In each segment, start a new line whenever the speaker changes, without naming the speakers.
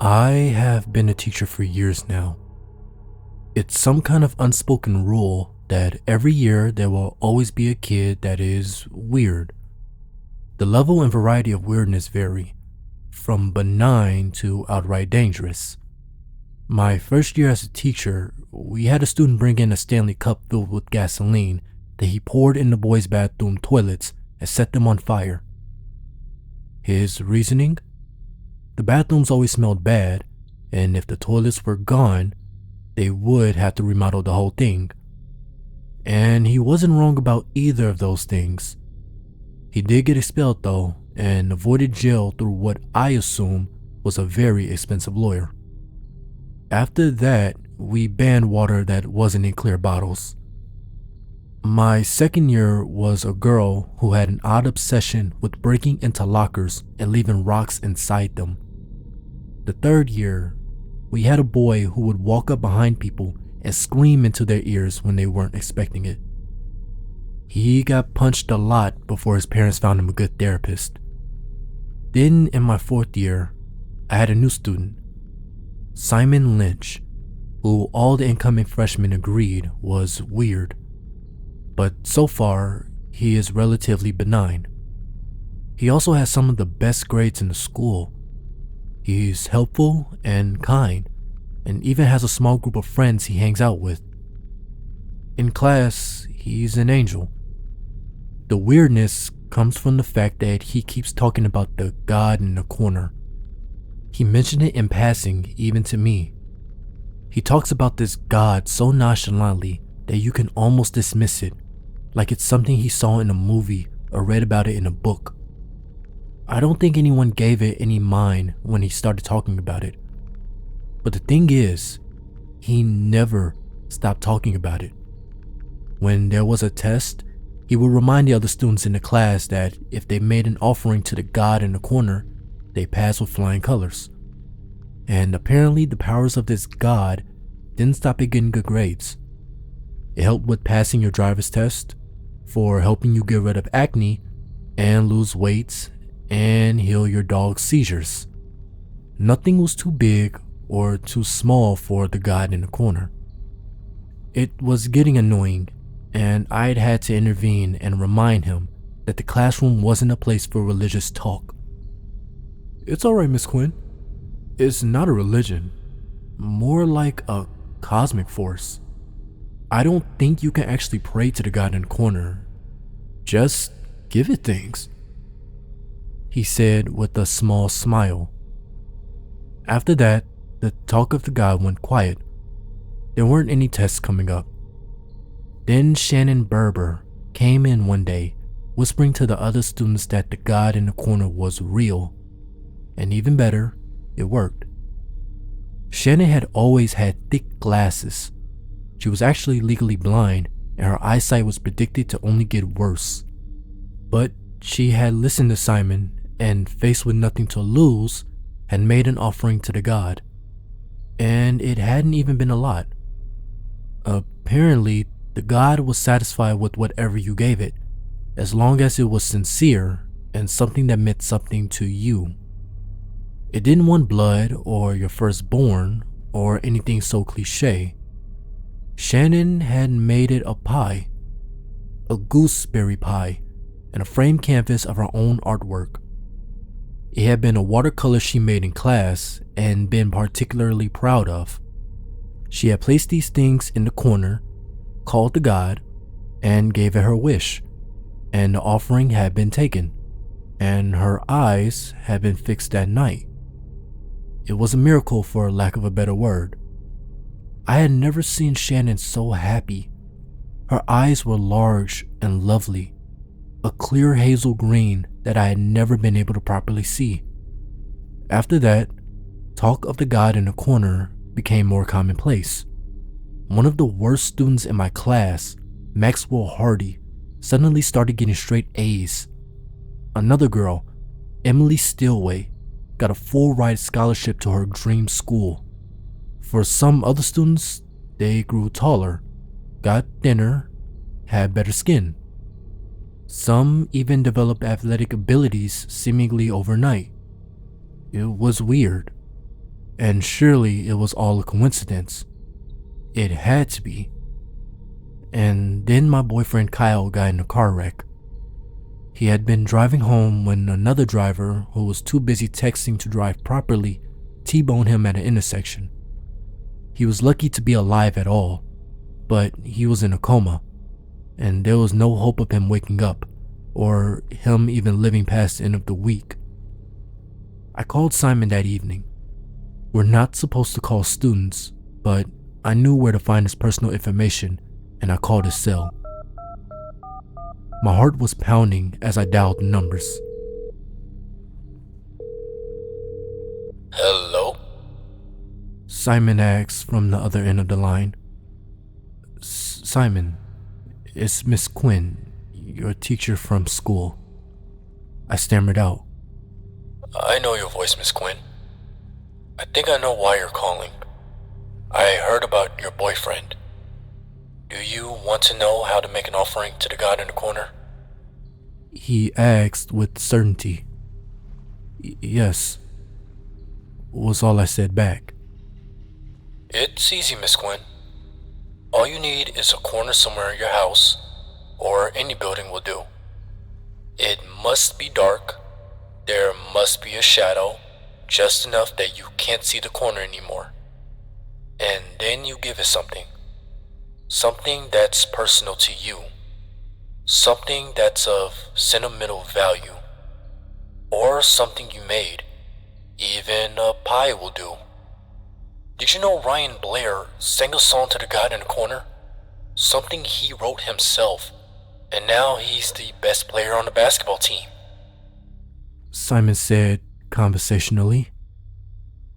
I have been a teacher for years now. It's some kind of unspoken rule that every year there will always be a kid that is weird. The level and variety of weirdness vary, from benign to outright dangerous. My first year as a teacher, we had a student bring in a Stanley Cup filled with gasoline that he poured in the boys' bathroom toilets and set them on fire. His reasoning? The bathrooms always smelled bad, and if the toilets were gone, they would have to remodel the whole thing. And he wasn't wrong about either of those things. He did get expelled though, and avoided jail through what I assume was a very expensive lawyer. After that, we banned water that wasn't in clear bottles. My second year was a girl who had an odd obsession with breaking into lockers and leaving rocks inside them. The third year, we had a boy who would walk up behind people and scream into their ears when they weren't expecting it. He got punched a lot before his parents found him a good therapist. Then in my fourth year, I had a new student, Simon Lynch, who all the incoming freshmen agreed was weird. But so far, he is relatively benign. He also has some of the best grades in the school. He's helpful and kind, and even has a small group of friends he hangs out with. In class, he's an angel. The weirdness comes from the fact that he keeps talking about the God in the corner. He mentioned it in passing, even to me. He talks about this God so nonchalantly that you can almost dismiss it, like it's something he saw in a movie or read about it in a book. I don't think anyone gave it any mind when he started talking about it. But the thing is, he never stopped talking about it. When there was a test, he would remind the other students in the class that if they made an offering to the God in the corner, they passed with flying colors. And apparently the powers of this God didn't stop at getting good grades. It helped with passing your driver's test, for helping you get rid of acne and lose weight and heal your dog's seizures. Nothing was too big or too small for the God in the corner. It was getting annoying, and I'd had to intervene and remind him that the classroom wasn't a place for religious talk. It's alright, Miss Quinn. It's not a religion, more like a cosmic force. I don't think you can actually pray to the God in the corner. Just give it things, he said with a small smile. After that, the talk of the God went quiet. There weren't any tests coming up. Then Shannon Berber came in one day, whispering to the other students that the God in the corner was real. And even better, it worked. Shannon had always had thick glasses. She was actually legally blind, and her eyesight was predicted to only get worse. But she had listened to Simon, and faced with nothing to lose, had made an offering to the God. And it hadn't even been a lot. Apparently, the God was satisfied with whatever you gave it, as long as it was sincere and something that meant something to you. It didn't want blood or your firstborn or anything so cliche. Shannon had made it a pie, a gooseberry pie, and a framed canvas of her own artwork. It had been a watercolor she made in class and been particularly proud of. She had placed these things in the corner, called the God, and gave it her wish, and the offering had been taken, and her eyes had been fixed that night. It was a miracle, for lack of a better word. I had never seen Shannon so happy. Her eyes were large and lovely, a clear hazel green that I had never been able to properly see. After that, talk of the God in the corner became more commonplace. One of the worst students in my class, Maxwell Hardy, suddenly started getting straight A's. Another girl, Emily Stillway, got a full ride scholarship to her dream school. For some other students, they grew taller, got thinner, had better skin. Some even developed athletic abilities seemingly overnight. It was weird. and surely it was all a coincidence. It had to be. And then my boyfriend Kyle got in a car wreck. He had been driving home when another driver, who was too busy texting to drive properly, T-boned him at an intersection. He was lucky to be alive at all, but he was in a coma, and there was no hope of him waking up, or him even living past the end of the week. I called Simon that evening. We're not supposed to call students, but I knew where to find his personal information, and I called his cell. My heart was pounding as I dialed the numbers.
Hello?
Simon asked from the other end of the line. Simon, it's Miss Quinn, your teacher from school. I stammered out.
I know your voice, Miss Quinn. I think I know why you're calling. I heard about your boyfriend. Do you want to know how to make an offering to the God in the corner?
He asked with certainty. Yes, was all I said back.
It's easy, Miss Quinn. All you need is a corner somewhere in your house, or any building will do. It must be dark. There must be a shadow, just enough that you can't see the corner anymore. And then you give it something. Something that's personal to you. Something that's of sentimental value. Or something you made. Even a pie will do. Did you know Ryan Blair sang a song to the God in the corner? Something he wrote himself, and now he's the best player on the basketball team.
Simon said conversationally.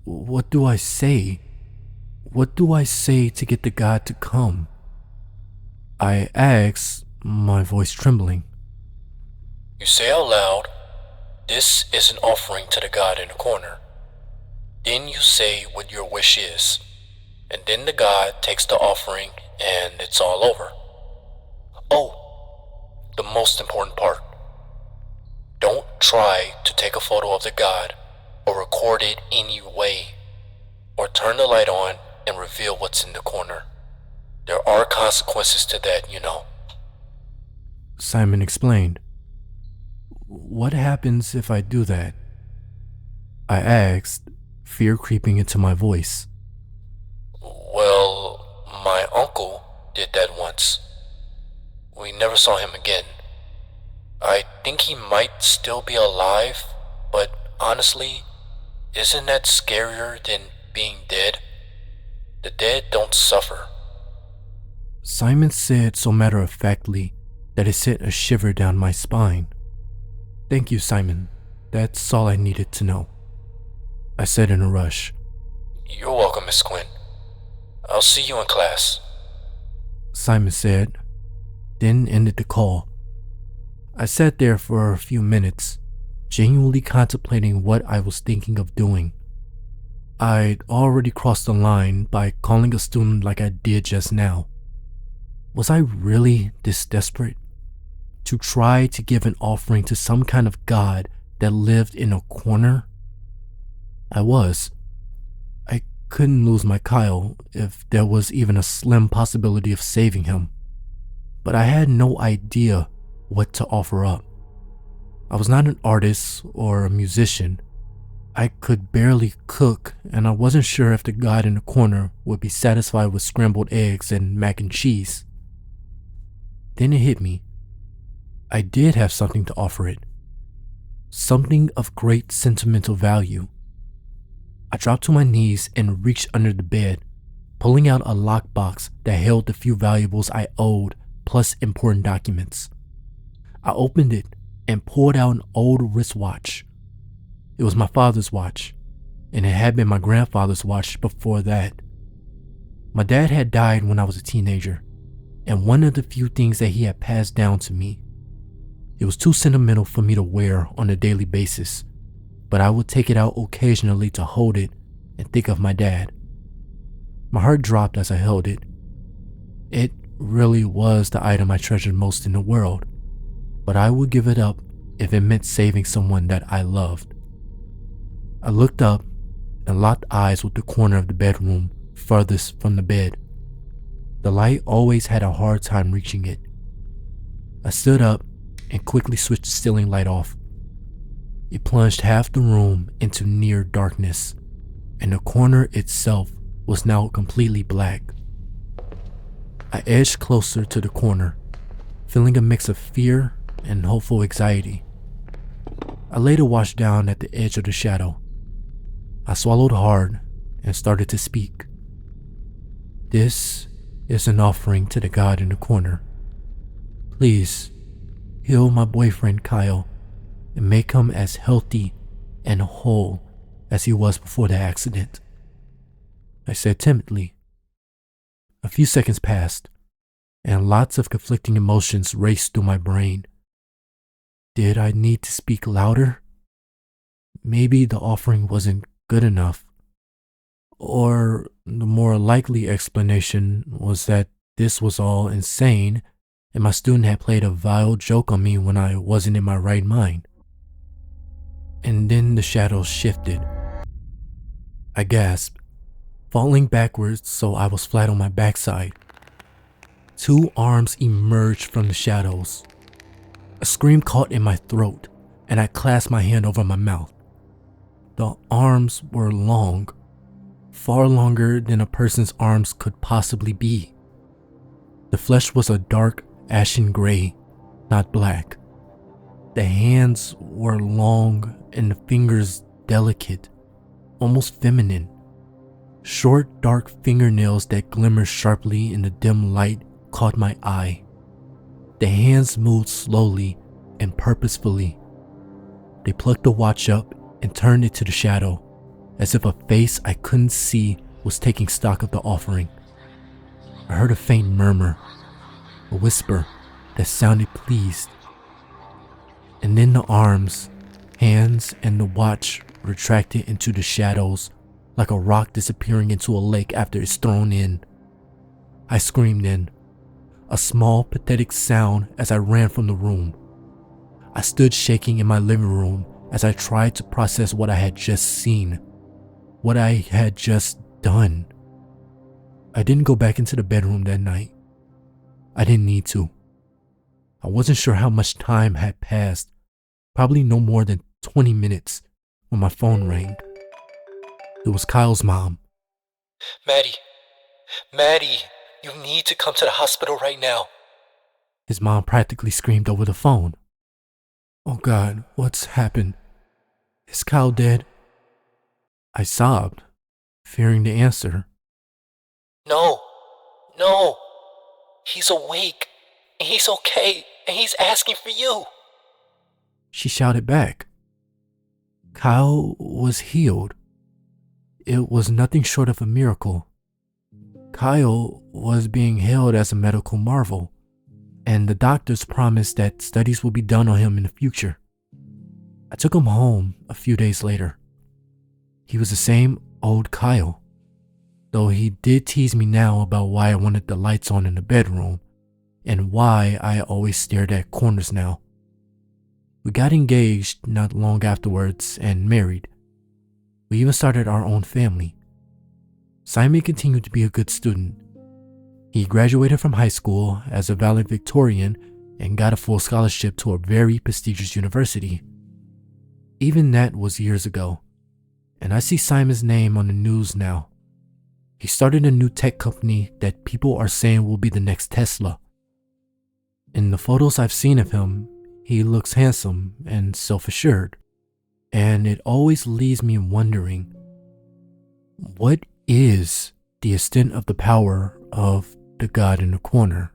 What do I say? What do I say to get the God to come? I asked, my voice trembling.
You say out loud, "This is an offering to the God in the corner." Then you say what your wish is, and then the God takes the offering and it's all over. Oh, the most important part. Don't try to take a photo of the God or record it any way, or turn the light on and reveal what's in the corner. There are consequences to that, you know.
Simon explained. What happens if I do that? I asked, fear creeping into my voice.
Well, my uncle did that once. We never saw him again. I think he might still be alive, but honestly, isn't that scarier than being dead? The dead don't suffer.
Simon said so matter-of-factly that it sent a shiver down my spine. Thank you, Simon. That's all I needed to know, I said in a rush.
You're welcome, Miss Quinn. I'll see you in class,
Simon said, then ended the call. I sat there for a few minutes, genuinely contemplating what I was thinking of doing. I'd already crossed the line by calling a student like I did just now. Was I really this desperate? To try to give an offering to some kind of God that lived in a corner? I was. I couldn't lose my Kyle if there was even a slim possibility of saving him. But I had no idea what to offer up. I was not an artist or a musician. I could barely cook, and I wasn't sure if the God in the corner would be satisfied with scrambled eggs and mac and cheese. Then it hit me. I did have something to offer it. Something of great sentimental value. I dropped to my knees and reached under the bed, pulling out a lockbox that held the few valuables I owed, plus important documents. I opened it and pulled out an old wristwatch. It was my father's watch, and it had been my grandfather's watch before that. My dad had died when I was a teenager, and one of the few things that he had passed down to me. It was too sentimental for me to wear on a daily basis, but I would take it out occasionally to hold it and think of my dad. My heart dropped as I held it. It really was the item I treasured most in the world, but I would give it up if it meant saving someone that I loved. I looked up and locked eyes with the corner of the bedroom furthest from the bed. The light always had a hard time reaching it. I stood up and quickly switched the ceiling light off. It plunged half the room into near darkness, and the corner itself was now completely black. I edged closer to the corner, feeling a mix of fear and hopeful anxiety. I later watched down at the edge of the shadow. I swallowed hard and started to speak. This is an offering to the God in the corner. Please heal my boyfriend Kyle and make him as healthy and whole as he was before the accident, I said timidly. A few seconds passed, and lots of conflicting emotions raced through my brain. Did I need to speak louder? Maybe the offering wasn't good enough. Or the more likely explanation was that this was all insane and my student had played a vile joke on me when I wasn't in my right mind. And then the shadows shifted. I gasped, falling backwards so I was flat on my backside. Two arms emerged from the shadows. A scream caught in my throat, and I clasped my hand over my mouth. The arms were long, far longer than a person's arms could possibly be. The flesh was a dark, ashen gray, not black. The hands were long and the fingers delicate, almost feminine. Short, dark fingernails that glimmered sharply in the dim light caught my eye. The hands moved slowly and purposefully. They plucked the watch up and turned it to the shadow, as if a face I couldn't see was taking stock of the offering. I heard a faint murmur, a whisper that sounded pleased. And then the arms, hands, and the watch retracted into the shadows like a rock disappearing into a lake after it's thrown in. I screamed then, a small, pathetic sound as I ran from the room. I stood shaking in my living room as I tried to process what I had just seen, what I had just done. I didn't go back into the bedroom that night. I didn't need to. I wasn't sure how much time had passed, probably no more than 20 minutes, when my phone rang. It was Kyle's mom.
Maddie, you need to come to the hospital right now.
His mom practically screamed over the phone. Oh God, what's happened? Is Kyle dead? I sobbed, fearing the answer.
No, he's awake, and he's okay, and he's asking for you.
She shouted back. Kyle was healed. It was nothing short of a miracle. Kyle was being hailed as a medical marvel, and the doctors promised that studies will be done on him in the future. I took him home a few days later. He was the same old Kyle, though he did tease me now about why I wanted the lights on in the bedroom and why I always stared at corners now. We got engaged not long afterwards and married. We even started our own family. Simon continued to be a good student. He graduated from high school as a valedictorian and got a full scholarship to a very prestigious university. Even that was years ago, and I see Simon's name on the news now. He started a new tech company that people are saying will be the next Tesla. In the photos I've seen of him, he looks handsome and self-assured, and it always leaves me wondering, what is the extent of the power of the God in the corner?